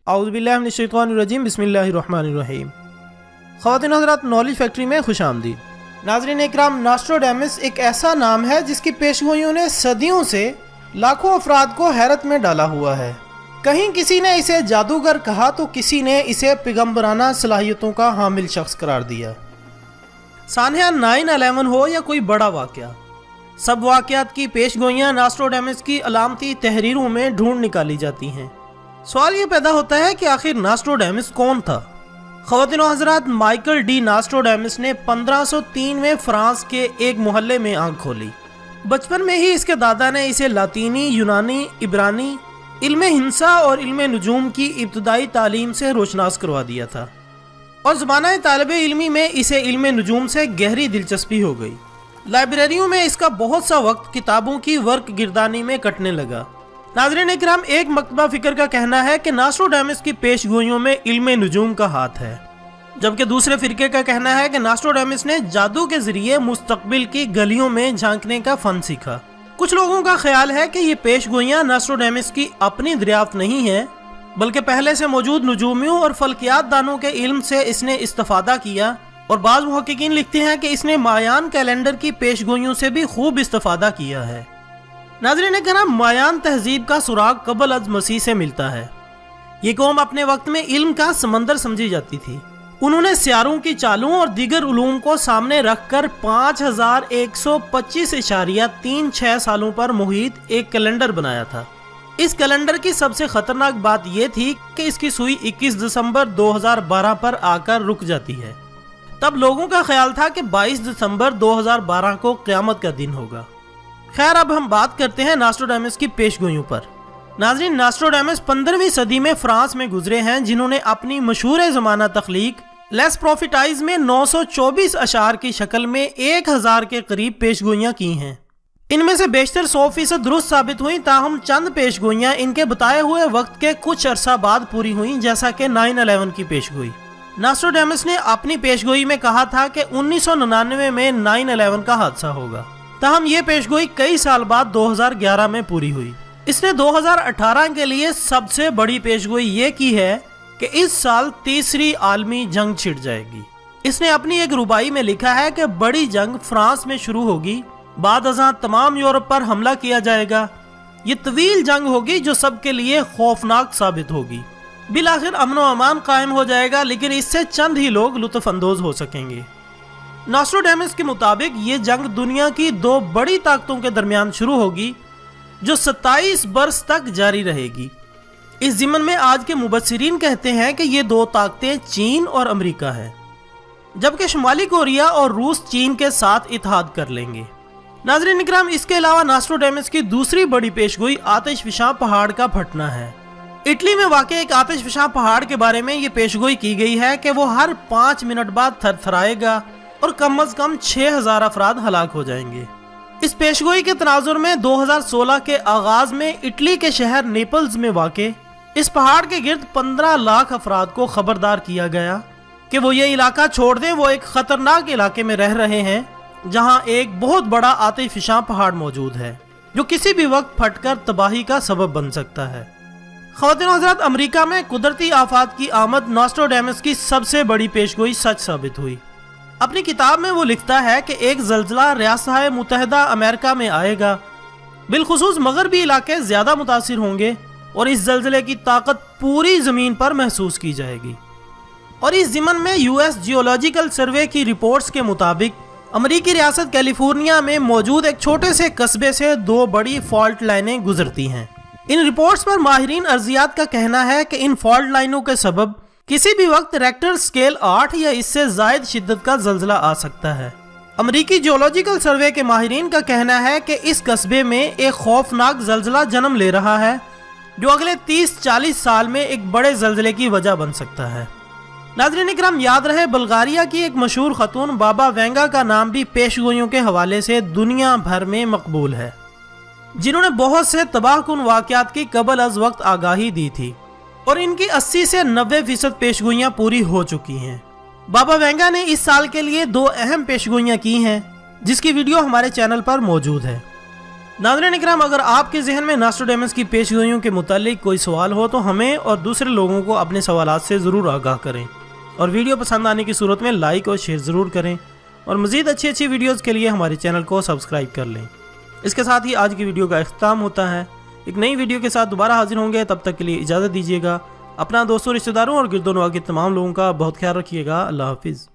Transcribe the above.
औज़ुबिल्लाहि मिनश्शैतानिर्रजीम बिस्मिल्लाहिर्रहमानिर्रहीम। ख़वातीन हज़रात, knowledge factory में खुशामदीद। नाज़रीन इकराम, नॉस्ट्राडेमस एक ऐसा नाम है जिसकी पेशगोइयों ने सदियों से लाखों अफराद को हैरत में डाला हुआ है। कहीं किसी ने इसे जादूगर कहा तो किसी ने इसे पैगम्बराना सलाहियतों का हामिल शख्स करार दिया। सानिया 9/11 हो या कोई बड़ा वाक़या, सब वाक़यात की पेशगोइयाँ नॉस्ट्राडेमस की अलामती तहरीरों में ढूंढ निकाली जाती हैं। सवाल ये पैदा होता है कि आखिर नॉस्ट्राडेमस कौन था। ख़वातीन व हज़रात, माइकल डी नॉस्ट्राडेमस ने 1503 में फ्रांस के एक मोहल्ले में आंख खोली। बचपन में ही इसके दादा ने इसे लातीनी, यूनानी, इब्रानी, इल्मे हिंसा और इल्मे नुजूम की इब्तदाई तालीम से रोशनास करवा दिया था और ज़माना तालिबे इल्मी में इसे इल्मे नुजूम से गहरी दिलचस्पी हो गई। लाइब्रेरियों में इसका बहुत सा वक्त किताबों की वर्क गिरदानी में कटने लगा। नाज़रीन इकराम, एक मकतबा फ़िक्र का कहना है कि नॉस्ट्राडेमस की पेशगोइयों में इल्मे नुजूम का हाथ है, जबकि दूसरे फ़िरके का कहना है कि नॉस्ट्राडेमस ने जादू के ज़रिए मुस्तकबिल की गलियों में झांकने का फ़न सीखा। कुछ लोगों का ख्याल है कि ये पेशगोइयाँ नॉस्ट्राडेमस की अपनी दरियाफ्त नहीं है, बल्कि पहले से मौजूद नुजूमियों और फल्कियात दानों के इल्म से इसने इस्तिफ़ादा किया। और बाज़ मुहक्किकीन लिखते हैं कि इसने मायान कैलेंडर की पेशगोइयों से भी खूब इस्तिफ़ादा किया है। नाज़रीन किराम, मायान तहजीब का सुराग कबल अज़ मसीह से मिलता है। ये कौम अपने वक्त में इल्म का समंदर समझी जाती थी। उन्होंने सियारों की चालों और दीगर उलूम को सामने रखकर 5125.36 सालों पर मुहित एक कैलेंडर बनाया था। इस कैलेंडर की सबसे खतरनाक बात यह थी कि इसकी सुई 21 दिसंबर 2012 पर आकर रुक जाती है। तब लोगों का ख्याल था कि 22 दिसंबर 2012 को क़यामत का दिन होगा। खैर, अब हम बात करते हैं नॉस्ट्राडेमस की पेशगोइयों पर। नाज़रीन, नॉस्ट्राडेमस 15वीं सदी में फ्रांस में गुजरे हैं, जिन्होंने अपनी मशहूर ज़माना तख्लीक लेस प्रॉफिटाइज में 924 अशार की शक्ल में 1000 के करीब पेशगोइयाँ की हैं। इनमें से बेशतर 100% दुरुस्त साबित हुई, ताहम चंद पेशगोइयाँ इनके बताए हुए वक्त के कुछ अरसा बाद पूरी हुई, जैसा कि 9/11 की पेशगोई। नॉस्ट्राडेमस ने अपनी पेशगोई में कहा था कि 1999 में 9/11 का हादसा होगा, ताहम ये पेशगोई कई साल बाद 2011 में पूरी हुई। इसने 2018 के लिए सबसे बड़ी पेशगोई ये की है कि इस साल तीसरी आलमी जंग छिड़ जाएगी। इसने अपनी एक रुबाई में लिखा है कि बड़ी जंग फ्रांस में शुरू होगी, बाद अज़ां तमाम यूरोप पर हमला किया जाएगा। ये तवील जंग होगी जो सबके लिए खौफनाक साबित होगी। बिलाखिर अमन व अमान कायम हो जाएगा, लेकिन इससे चंद ही लोग लुत्फ़अंदोज़ हो सकेंगे। नॉस्ट्राडेमस के मुताबिक ये जंग दुनिया की दो बड़ी ताकतों के दरमियान शुरू होगी, जो 27 बरस तक जारी रहेगी। इस ज़िमन में आज के मुबस्सिरीन कहते हैं कि ये दो ताकतें चीन और अमेरिका है, जबकि शुमाली कोरिया और रूस चीन के साथ इत्तेहाद कर लेंगे। नाज़रीन इकराम, इसके अलावा नॉस्ट्राडेमस की दूसरी बड़ी पेशगोई आतिशफिशां पहाड़ का फटना है। इटली में वाक़े एक आतिशफिशां पहाड़ के बारे में ये पेशगोई की गई है कि वो हर 5 मिनट बाद थरथराएगा और कम अज़ कम 6000 अफराद हलाक हो जाएंगे। इस पेशगोई के तनाजुर में 2016 के आगाज में इटली के शहर नेपल्स में वाक़े इस पहाड़ के गिर्द 15 लाख अफराद को खबरदार किया गया कि वो ये इलाका छोड़ दें। वो एक ख़तरनाक इलाके में रह रहे हैं जहां एक बहुत बड़ा आतिशफिशां पहाड़ मौजूद है, जो किसी भी वक्त फटकर तबाही का सबब बन सकता है। ख़वातीन हज़रात, अमेरिका में कुदरती आफात की आमद नॉस्ट्राडेमस की सबसे बड़ी पेशगोई सच साबित हुई। अपनी किताब में वो लिखता है कि एक ज़ल्ज़ला रियासत मुत्तहिदा अमेरिका में आएगा, बिलखुसूस मगरबी इलाके ज़्यादा मुतासिर होंगे और इस ज़ल्ज़ले की ताकत पूरी ज़मीन पर महसूस की जाएगी। और इस ज़िमन में US जियोलॉजिकल सर्वे की रिपोर्ट्स के मुताबिक अमेरिकी रियासत कैलिफोर्निया में मौजूद एक छोटे से कस्बे से दो बड़ी फॉल्ट लाइनें गुजरती हैं। इन रिपोर्ट्स पर माहिरीन अर्जियात का कहना है कि इन फॉल्ट लाइनों के सबब किसी भी वक्त रेक्टर स्केल 8 या इससे ज़ायद शिद्दत का ज़ल्ज़ला आ सकता है। अमेरिकी जियोलॉजिकल सर्वे के माहिरीन का कहना है कि इस कस्बे में एक खौफनाक ज़ल्ज़ला जन्म ले रहा है, जो अगले 30-40 साल में एक बड़े ज़ल्ज़ले की वजह बन सकता है। नाज़रीन इकराम, याद रहे, बल्गारिया की एक मशहूर खतून बाबा वेंगा का नाम भी पेशगोइयों के हवाले से दुनिया भर में मकबूल है, जिन्होंने बहुत से तबाहकुन वाक़यात की कबल अज़ वक्त आगाही दी थी और इनकी 80 से 90% पेशगोइयाँ पूरी हो चुकी हैं। बाबा वेंगा ने इस साल के लिए 2 अहम पेशगोइयाँ की हैं, जिसकी वीडियो हमारे चैनल पर मौजूद है। नाज़रीन इकराम, अगर आपके जहन में नॉस्ट्रेडेमस की पेशगोइयों के मुतालिक कोई सवाल हो तो हमें और दूसरे लोगों को अपने सवालात से ज़रूर आगाह करें और वीडियो पसंद आने की सूरत में लाइक और शेयर ज़रूर करें और मज़ीद अच्छी वीडियोज़ के लिए हमारे चैनल को सब्सक्राइब कर लें। इसके साथ ही आज की वीडियो का इख्तिताम होता है। एक नई वीडियो के साथ दोबारा हाजिर होंगे, तब तक के लिए इजाज़त दीजिएगा। अपना दोस्तों, रिश्तेदारों और गिरदोनवा के तमाम लोगों का बहुत ख्याल रखिएगा। अल्लाह हाफिज़।